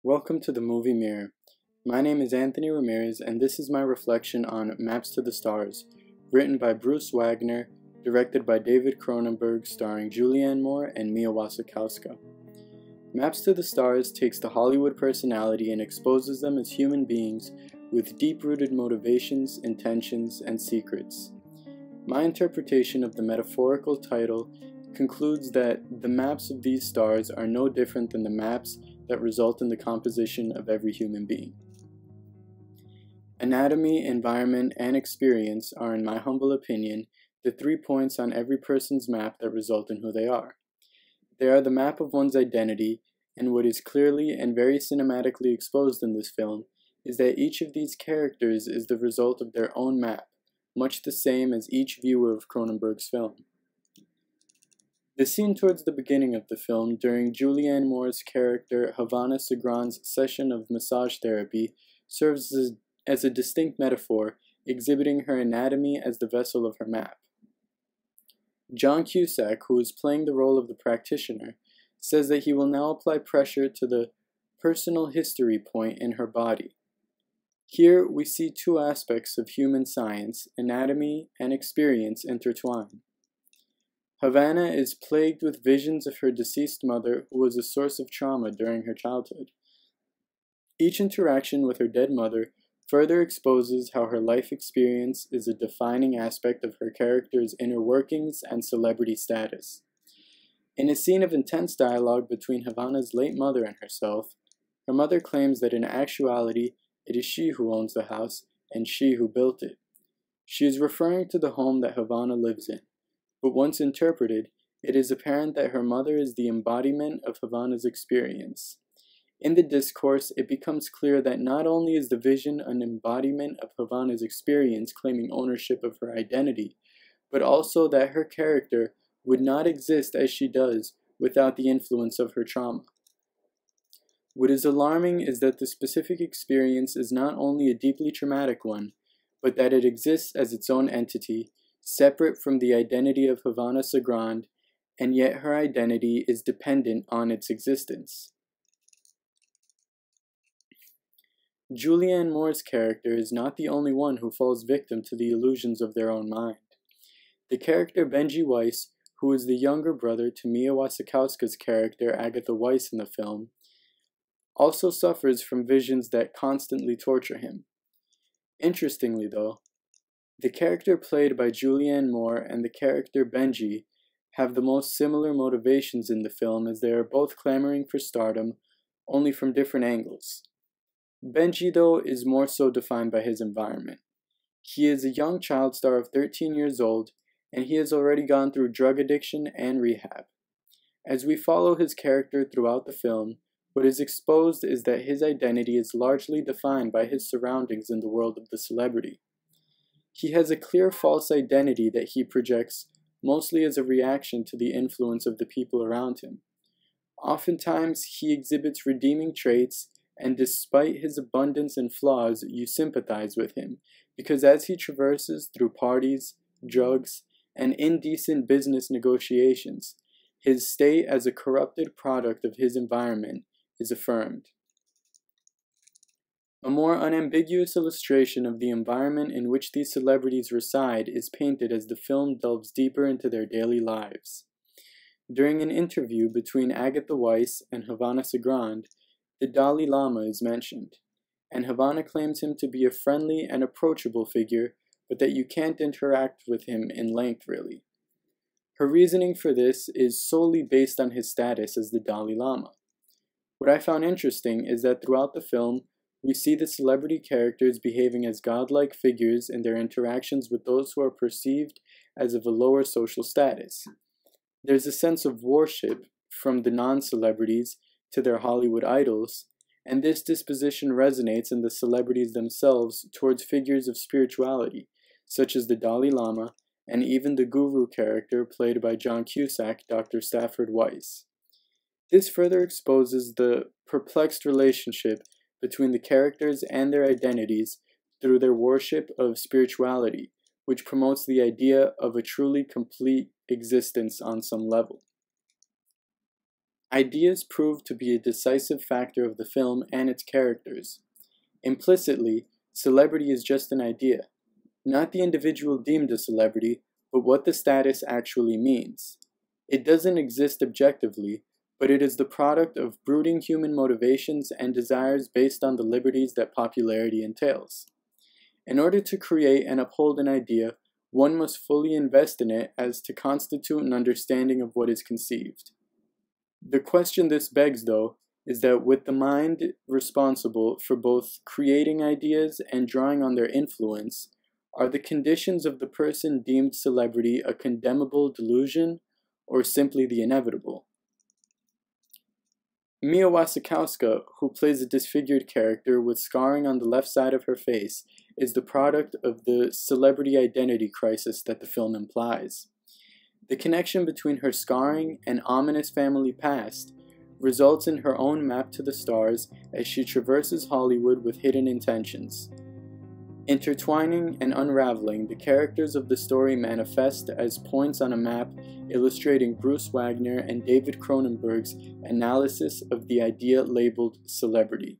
Welcome to the Movie Mirror. My name is Anthony Ramirez, and this is my reflection on Maps to the Stars, written by Bruce Wagner, directed by David Cronenberg, starring Julianne Moore and Mia Wasikowska. Maps to the Stars takes the Hollywood personality and exposes them as human beings with deep-rooted motivations, intentions, and secrets. My interpretation of the metaphorical title concludes that the maps of these stars are no different than the maps that result in the composition of every human being. Anatomy, environment, and experience are, in my humble opinion, the 3 points on every person's map that result in who they are. They are the map of one's identity, and what is clearly and very cinematically exposed in this film is that each of these characters is the result of their own map, much the same as each viewer of Cronenberg's film. The scene towards the beginning of the film, during Julianne Moore's character Havana Segran's session of massage therapy, serves as a distinct metaphor, exhibiting her anatomy as the vessel of her map. John Cusack, who is playing the role of the practitioner, says that he will now apply pressure to the personal history point in her body. Here we see two aspects of human science, anatomy and experience, intertwined. Havana is plagued with visions of her deceased mother, who was a source of trauma during her childhood. Each interaction with her dead mother further exposes how her life experience is a defining aspect of her character's inner workings and celebrity status. In a scene of intense dialogue between Havana's late mother and herself, her mother claims that in actuality it is she who owns the house and she who built it. She is referring to the home that Havana lives in. But once interpreted, it is apparent that her mother is the embodiment of Havana's experience. In the discourse, it becomes clear that not only is the vision an embodiment of Havana's experience claiming ownership of her identity, but also that her character would not exist as she does without the influence of her trauma. What is alarming is that the specific experience is not only a deeply traumatic one, but that it exists as its own entity, separate from the identity of Havana Segran, and yet her identity is dependent on its existence. Julianne Moore's character is not the only one who falls victim to the illusions of their own mind. The character Benji Weiss, who is the younger brother to Mia Wasikowska's character Agatha Weiss in the film, also suffers from visions that constantly torture him. Interestingly though, the character played by Julianne Moore and the character Benji have the most similar motivations in the film, as they are both clamoring for stardom, only from different angles. Benji, though, is more so defined by his environment. He is a young child star of 13 years old, and he has already gone through drug addiction and rehab. As we follow his character throughout the film, what is exposed is that his identity is largely defined by his surroundings in the world of the celebrity. He has a clear false identity that he projects mostly as a reaction to the influence of the people around him. Oftentimes, he exhibits redeeming traits, and despite his abundance and flaws, you sympathize with him, because as he traverses through parties, drugs, and indecent business negotiations, his state as a corrupted product of his environment is affirmed. A more unambiguous illustration of the environment in which these celebrities reside is painted as the film delves deeper into their daily lives. During an interview between Agatha Weiss and Havana Segran, the Dalai Lama is mentioned, and Havana claims him to be a friendly and approachable figure, but that you can't interact with him in length really. Her reasoning for this is solely based on his status as the Dalai Lama. What I found interesting is that throughout the film, we see the celebrity characters behaving as godlike figures in their interactions with those who are perceived as of a lower social status. There's a sense of worship from the non-celebrities to their Hollywood idols, and this disposition resonates in the celebrities themselves towards figures of spirituality, such as the Dalai Lama and even the guru character played by John Cusack, Dr. Stafford Weiss. This further exposes the perplexed relationship between the characters and their identities through their worship of spirituality, which promotes the idea of a truly complete existence on some level. Ideas prove to be a decisive factor of the film and its characters. Implicitly, celebrity is just an idea, not the individual deemed a celebrity, but what the status actually means. It doesn't exist objectively, but it is the product of brooding human motivations and desires based on the liberties that popularity entails. In order to create and uphold an idea, one must fully invest in it as to constitute an understanding of what is conceived. The question this begs, though, is that with the mind responsible for both creating ideas and drawing on their influence, are the conditions of the person deemed celebrity a condemnable delusion or simply the inevitable? Mia Wasikowska, who plays a disfigured character with scarring on the left side of her face, is the product of the celebrity identity crisis that the film implies. The connection between her scarring and ominous family past results in her own map to the stars as she traverses Hollywood with hidden intentions. Intertwining and unraveling, the characters of the story manifest as points on a map illustrating Bruce Wagner and David Cronenberg's analysis of the idea labeled celebrity.